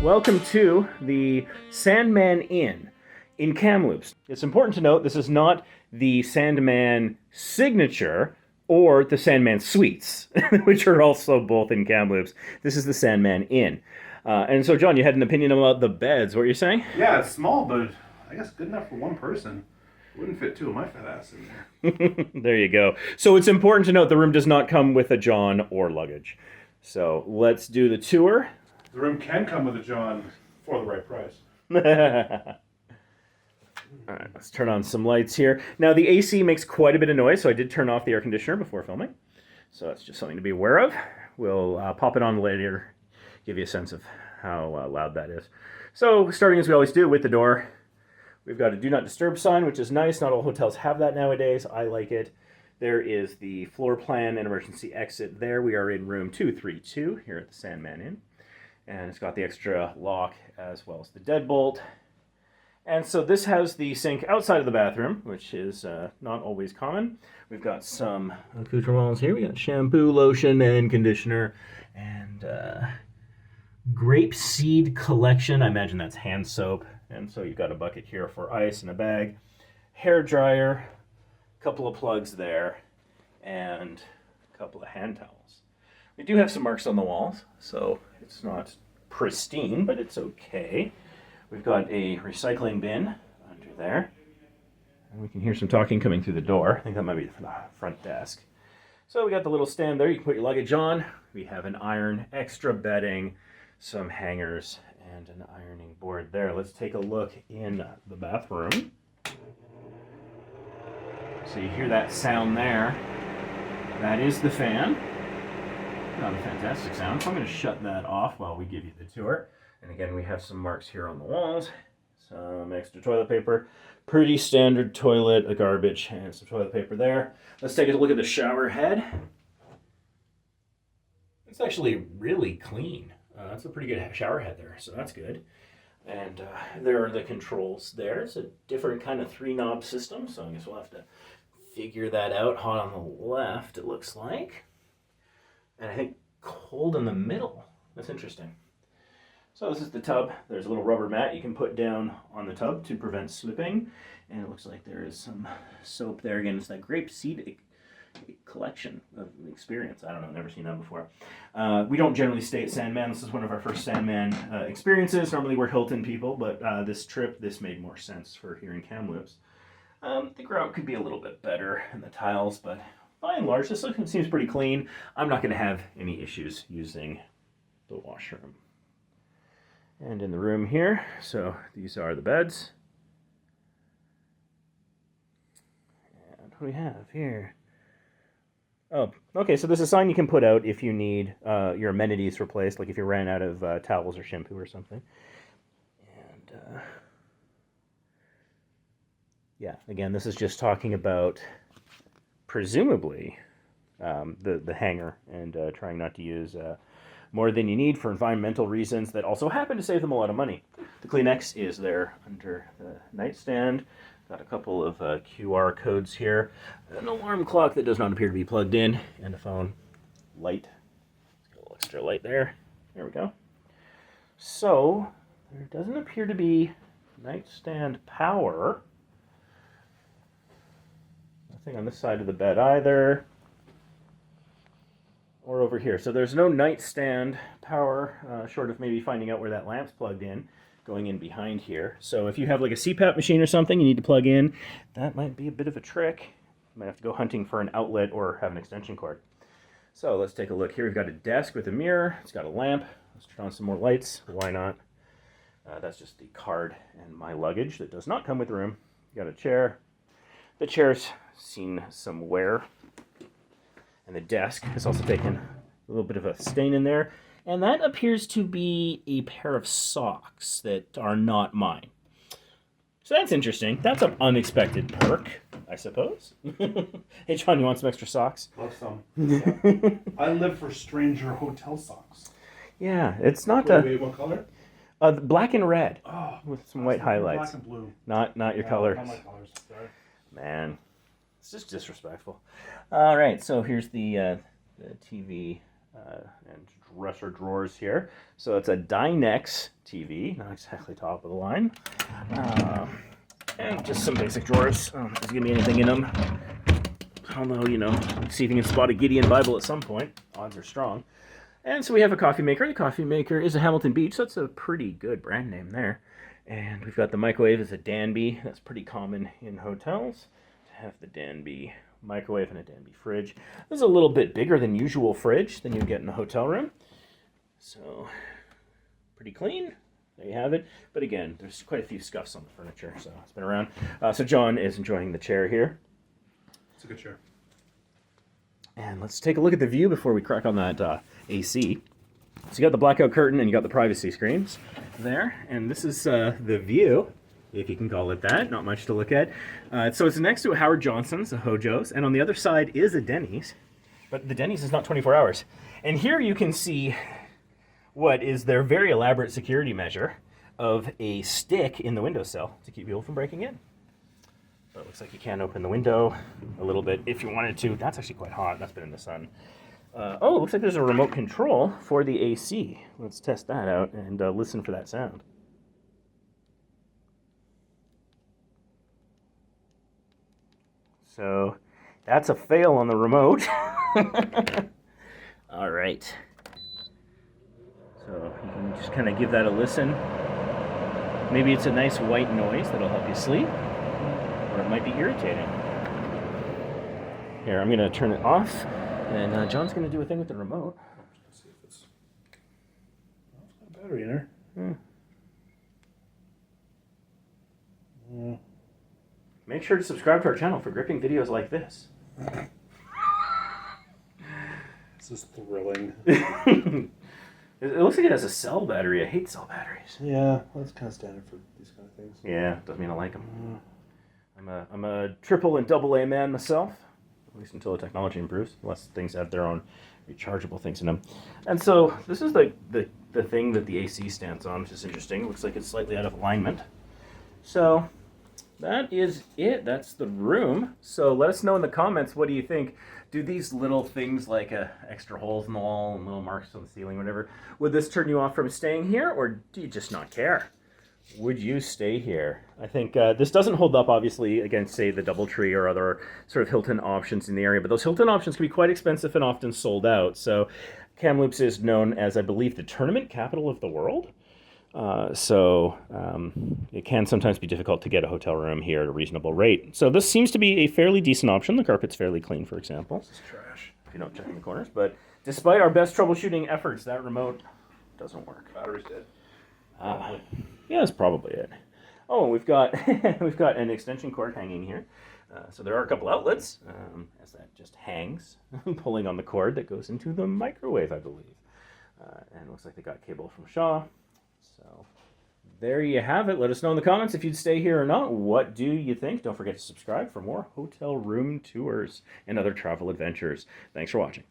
Welcome to the Sandman Inn in Kamloops. It's important to note this is not the Sandman Signature or the Sandman Suites, which are also both in Kamloops. This is the Sandman Inn. And so, John, you had an opinion about the beds. What were you saying? Yeah, it's small, but I guess good enough for one person. Wouldn't fit two of my fat ass in there. There you go. So it's important to note the room does not come with a John or luggage. So let's do the tour. The room can come with a John for the right price. All right, let's turn on some lights here. Now, the AC makes quite a bit of noise, so I did turn off the air conditioner before filming. So that's just something to be aware of. We'll pop it on later, give you a sense of how loud that is. So, starting as we always do with the door, we've got a Do Not Disturb sign, which is nice. Not all hotels have that nowadays. I like it. There is the floor plan and emergency exit there. We are in room 232 here at the Sandman Inn. And it's got the extra lock as well as the deadbolt. And so this has the sink outside of the bathroom, which is not always common. We've got some accoutrements here. We got shampoo, lotion, and conditioner, and grape seed collection. I imagine that's hand soap. And so you've got a bucket here for ice and a bag, hair dryer, a couple of plugs there, and a couple of hand towels. We do have some marks on the walls, so it's not pristine, but it's okay. We've got a recycling bin under there. And we can hear some talking coming through the door. I think that might be from the front desk. So we got the little stand there. You can put your luggage on. We have an iron, extra bedding, some hangers, and an ironing board there. Let's take a look in the bathroom. So you hear that sound there. That is the fan. Not a fantastic sound. So I'm going to shut that off while we give you the tour. And again, we have some marks here on the walls. Some extra toilet paper. Pretty standard toilet, a garbage, and some toilet paper there. Let's take a look at the shower head. It's actually really clean. That's a pretty good shower head there, so that's good. And there are the controls there. It's a different kind of 3-knob system, so I guess we'll have to figure that out. Hot on the left, it looks like. And I think cold in the middle. That's interesting. So this is the tub. There's a little rubber mat you can put down on the tub to prevent slipping. And it looks like there is some soap there. Again, it's that grape seed collection of experience. I don't know, I've never seen that before. We don't generally stay at Sandman. This is one of our first Sandman experiences. Normally we're Hilton people, but this trip, this made more sense for here in Kamloops. The grout could be a little bit better in the tiles, but by and large, this seems pretty clean. I'm not going to have any issues using the washroom. And in the room here, so these are the beds. And what do we have here? Oh, okay, so there's a sign you can put out if you need your amenities replaced, like if you ran out of towels or shampoo or something. And yeah, again, this is just talking about presumably the hanger and trying not to use more than you need for environmental reasons that also happen to save them a lot of money. The Kleenex is there under the nightstand. Got a couple of QR codes here. An alarm clock that does not appear to be plugged in, and a phone light. Got a little extra light there. There we go. So, there doesn't appear to be nightstand power. Nothing on this side of the bed either. Or over here. So there's no nightstand power, short of maybe finding out where that lamp's plugged in, going in behind here. So if you have like a CPAP machine or something you need to plug in, that might be a bit of a trick. You might have to go hunting for an outlet or have an extension cord. So let's take a look here. We've got a desk with a mirror. It's got a lamp. Let's turn on some more lights. Why not? That's just the card and my luggage that does not come with the room. Got a chair. The chair's seen some wear. And the desk has also taken a little bit of a stain in there. And that appears to be a pair of socks that are not mine. So that's interesting. That's an unexpected perk, I suppose. Hey, John, you want some extra socks? Love some. Yeah. I live for stranger hotel socks. Yeah, it's not Wait, what color? Black and red. Oh, with some white highlights. Black and blue. Not your colors. Not my colors. Sorry. Man. It's just disrespectful. All right, so here's the TV and rest our drawers here. So it's a Dynex TV, not exactly top of the line. And just some basic drawers. Doesn't give me anything in them. Although, you know, see if you can spot a Gideon Bible at some point. Odds are strong. And so we have a coffee maker. The coffee maker is a Hamilton Beach, so that's a pretty good brand name there. And we've got the microwave as a Danby. That's pretty common in hotels to have the Danby microwave and a Danby fridge. This is a little bit bigger than usual fridge than you get in a hotel room. So, pretty clean. There you have it. But again, there's quite a few scuffs on the furniture, so it's been around. So John is enjoying the chair here. It's a good chair. And let's take a look at the view before we crack on that AC. So you got the blackout curtain and you got the privacy screens there. And this is the view, if you can call it that. Not much to look at. So it's next to a Howard Johnson's, a Hojo's, and on the other side is a Denny's. But the Denny's is not 24 hours. And here you can see what is their very elaborate security measure of a stick in the windowsill to keep people from breaking in. But it looks like you can open the window a little bit if you wanted to. That's actually quite hot. That's been in the sun. It looks like there's a remote control for the AC. Let's test that out and listen for that sound. So that's a fail on the remote. All right. So you can just kind of give that a listen. Maybe it's a nice white noise that'll help you sleep, or it might be irritating. Here, I'm going to turn it off, and John's going to do a thing with the remote. Let's see if it's got a battery in there. Make sure to subscribe to our channel for gripping videos like this. This is thrilling. It looks like it has a cell battery. I hate cell batteries. Yeah, that's kind of standard for these kind of things. Yeah, doesn't mean I like them. I'm a triple and double A man myself, at least until the technology improves, unless things have their own rechargeable things in them. And so this is the thing that the AC stands on, which is interesting. It looks like it's slightly out of alignment. So that is it. That's the room. So let us know in the comments, what do you think? Do these little things like extra holes in the wall and little marks on the ceiling, whatever, would this turn you off from staying here, or do you just not care? Would you stay here? I think this doesn't hold up, obviously, against, say, the DoubleTree or other sort of Hilton options in the area, but those Hilton options can be quite expensive and often sold out. So Kamloops is known as, I believe, the tournament capital of the world. It can sometimes be difficult to get a hotel room here at a reasonable rate. So this seems to be a fairly decent option. The carpet's fairly clean, for example. This is trash. If you don't check in the corners. But despite our best troubleshooting efforts, that remote doesn't work. Battery's dead. Yeah, that's probably it. Oh, we've got we've got an extension cord hanging here. So there are a couple outlets, as that just hangs, pulling on the cord that goes into the microwave, I believe. And it looks like they got cable from Shaw. So there you have it. Let us know in the comments if you'd stay here or not. What do you think? Don't forget to subscribe for more hotel room tours and other travel adventures. Thanks for watching.